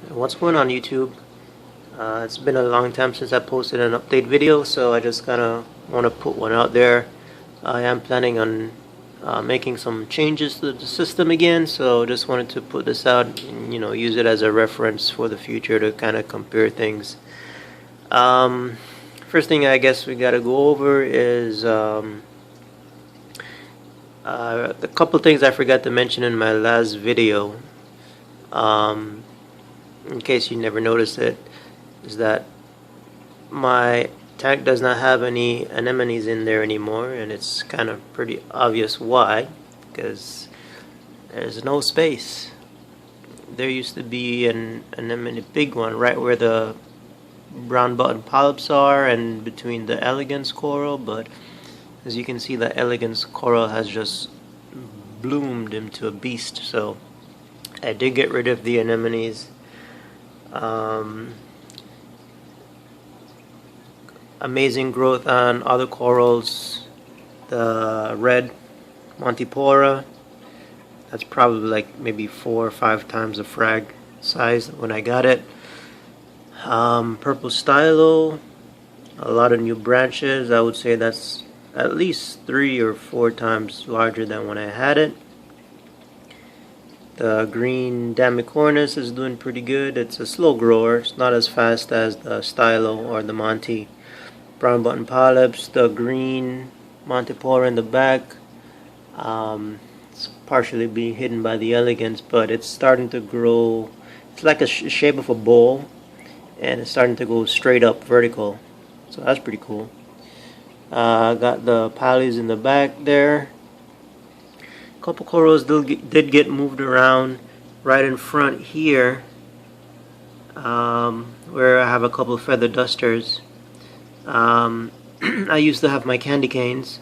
What's going on YouTube? It's been a long time since I posted an update video, so I just kind of want to put one out there. I am planning on making some changes to the system again, so just wanted to put this out and use it as a reference for the future to kind of compare things. First thing I guess we got to go over is a couple things I forgot to mention in my last video. In case you never noticed it, is that my tank does not have any anemones in there anymore, and it's kind of pretty obvious why, because there's no space. There used to be an anemone, big one, right where the brown button polyps are and between the elegance coral, but as you can see, the elegance coral has just bloomed into a beast. So I did get rid of the anemones. Amazing growth on other corals. The red Montipora, that's probably like maybe 4 or 5 times the frag size when I got it. Purple stylo, a lot of new branches. I would say that's at least 3 or 4 times larger than when I had it. The green Damicornis is doing pretty good. It's a slow grower. It's not as fast as the stylo or the Monty. Brown button polyps, the green Montipora in the back. It's partially being hidden by the elegance, but it's starting to grow. It's like a shape of a bowl, and it's starting to go straight up vertical. So that's pretty cool. Got the pallies in the back there. Couple corals did get moved around right in front here, where I have a couple of feather dusters. I used to have my candy canes,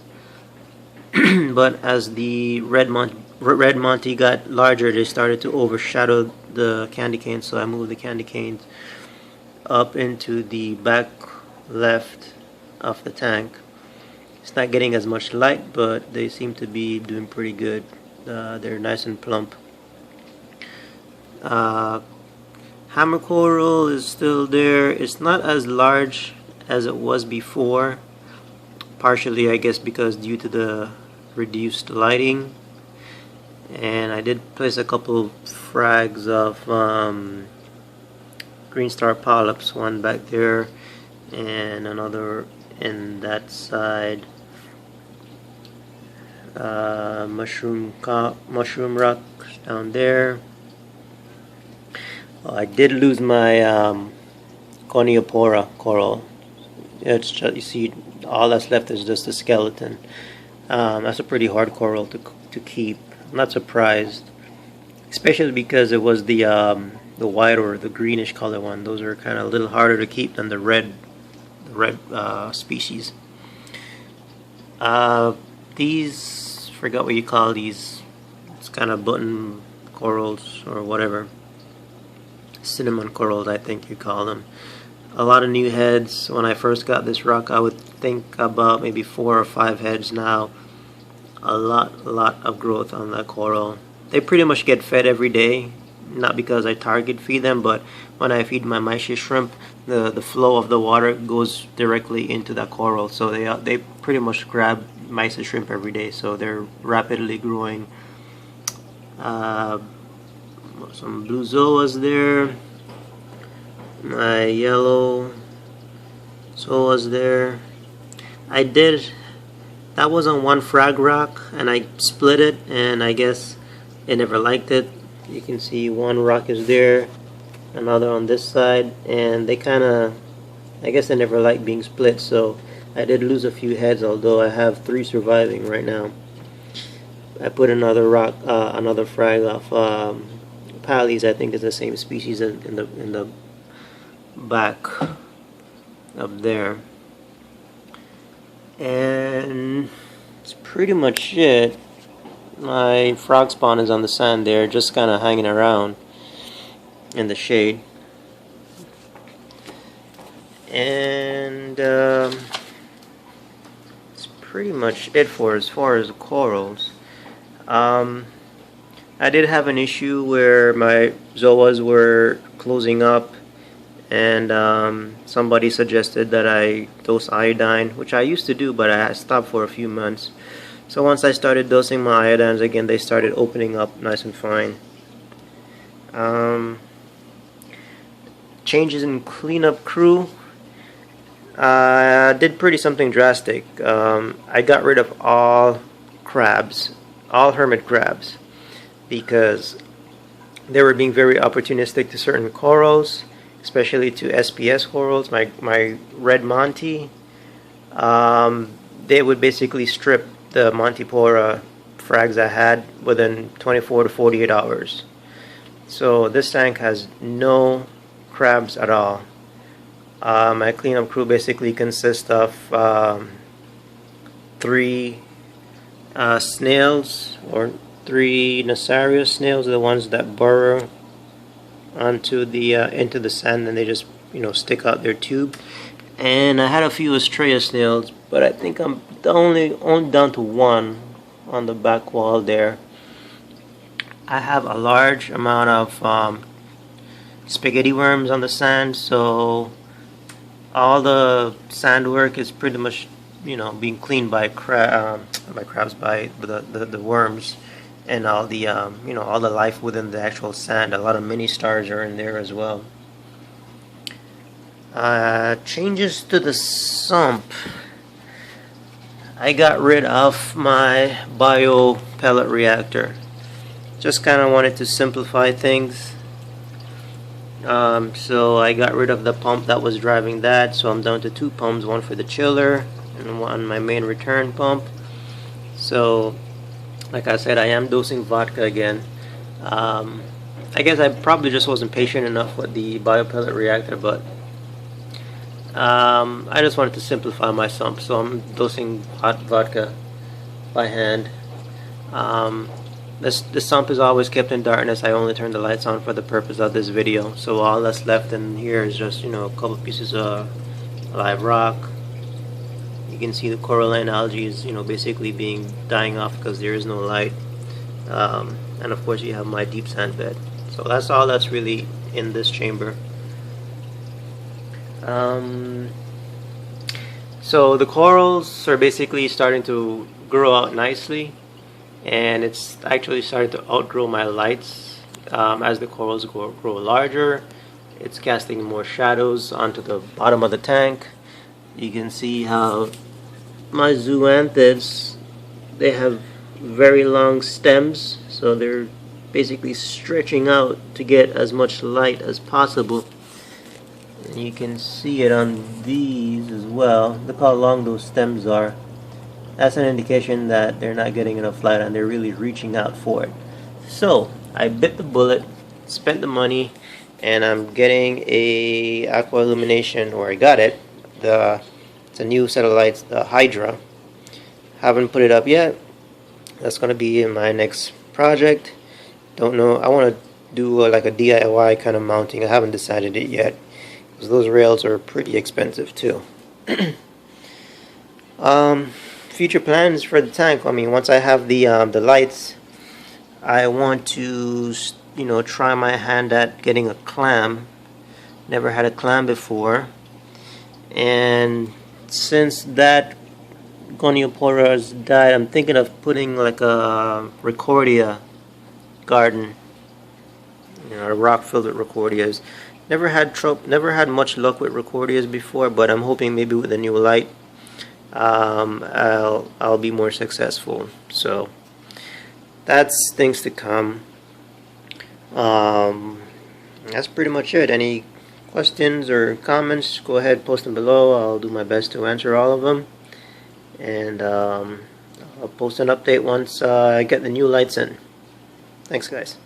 but as the red Monty got larger, they started to overshadow the candy canes, so I moved the candy canes up into the back left of the tank. It's not getting as much light, but they seem to be doing pretty good. They're nice and plump. Hammer coral is still there. It's not as large as it was before, partially I guess because due to the reduced lighting. And I did place a couple frags of green star polyps, one back there and another in that side. Mushroom rocks down there. I did lose my Coniopora coral. It's just, you see, all that's left is just a skeleton. That's a pretty hard coral to keep. I'm not surprised, especially because it was the white or the greenish color one. Those are kind of a little harder to keep than the red species. These, forgot what you call these. It's kind of button corals or whatever. Cinnamon corals, I think you call them. A lot of new heads. When I first got this rock, I would think about maybe 4 or 5 heads now. A lot of growth on that coral. They pretty much get fed every day. Not because I target feed them, but when I feed my mysis shrimp, the flow of the water goes directly into that coral. So they pretty much grab mysis shrimp every day. So they're rapidly growing. Some blue zoas there. My yellow zoas there. That was on one frag rock, and I split it, and I guess it never liked it. You can see one rock is there, another on this side, and they kind of, I guess they never liked being split, so I did lose a few heads, although I have 3 surviving right now. I put another rock, another frag off pallies. I think is the same species in the back up there. And that's pretty much it. My frog spawn is on the sand there, just kind of hanging around in the shade. And that's pretty much it for as far as the corals. I did have an issue where my zoas were closing up, and somebody suggested that I dose iodine, which I used to do, but I stopped for a few months. So once I started dosing my iodines again, they started opening up nice and fine. Changes in cleanup crew. Did pretty something drastic. I got rid of all crabs, all hermit crabs, because they were being very opportunistic to certain corals, especially to SPS corals. My red Monty, they would basically strip the Montipora frags I had within 24 to 48 hours. So this tank has no crabs at all. My cleanup crew basically consists of 3 snails, or 3 Nasarius snails, the ones that burrow onto the into the sand, and they just stick out their tube. And I had a few Estrella snails, but I think I'm only down to 1 on the back wall there. I have a large amount of spaghetti worms on the sand, so all the sand work is pretty much being cleaned by crabs, by the worms, and all the all the life within the actual sand. A lot of mini stars are in there as well. Changes to the sump. I got rid of my bio pellet reactor. Just kind of wanted to simplify things. So I got rid of the pump that was driving that, so I'm down to 2 pumps, one for the chiller and one my main return pump. So like I said, I am dosing vodka again. I guess I probably just wasn't patient enough with the bio pellet reactor, but I just wanted to simplify my sump, so I'm dosing hot vodka by hand. The sump is always kept in darkness. I only turn the lights on for the purpose of this video, so all that's left in here is just a couple pieces of live rock. You can see the coralline algae is basically dying off because there is no light, and of course you have my deep sand bed. So that's all that's really in this chamber. So the corals are basically starting to grow out nicely, and it's actually starting to outgrow my lights. As the corals grow larger, it's casting more shadows onto the bottom of the tank. You can see how my zoanthids, they have very long stems, so they're basically stretching out to get as much light as possible. And you can see it on these as well. Look how long those stems are. That's an indication that they're not getting enough light and they're really reaching out for it. So I bit the bullet, spent the money, and I'm getting a aqua illumination, or I got it. It's a new set of lights, the Hydra. Haven't put it up yet. That's gonna be in my next project. Don't know. I want to do like a DIY kind of mounting. I haven't decided it yet, because those rails are pretty expensive too. Future plans for the tank. I mean, once I have the lights, I want to try my hand at getting a clam. Never had a clam before, and since that Goniopora has died, I'm thinking of putting like a Recordia garden, a rock filled with Recordias. Never had much luck with Recordias before, but I'm hoping maybe with a new light, I'll be more successful. So that's things to come. That's pretty much it. Any questions or comments, go ahead, post them below. I'll do my best to answer all of them, and I'll post an update once I get the new lights in. Thanks, guys.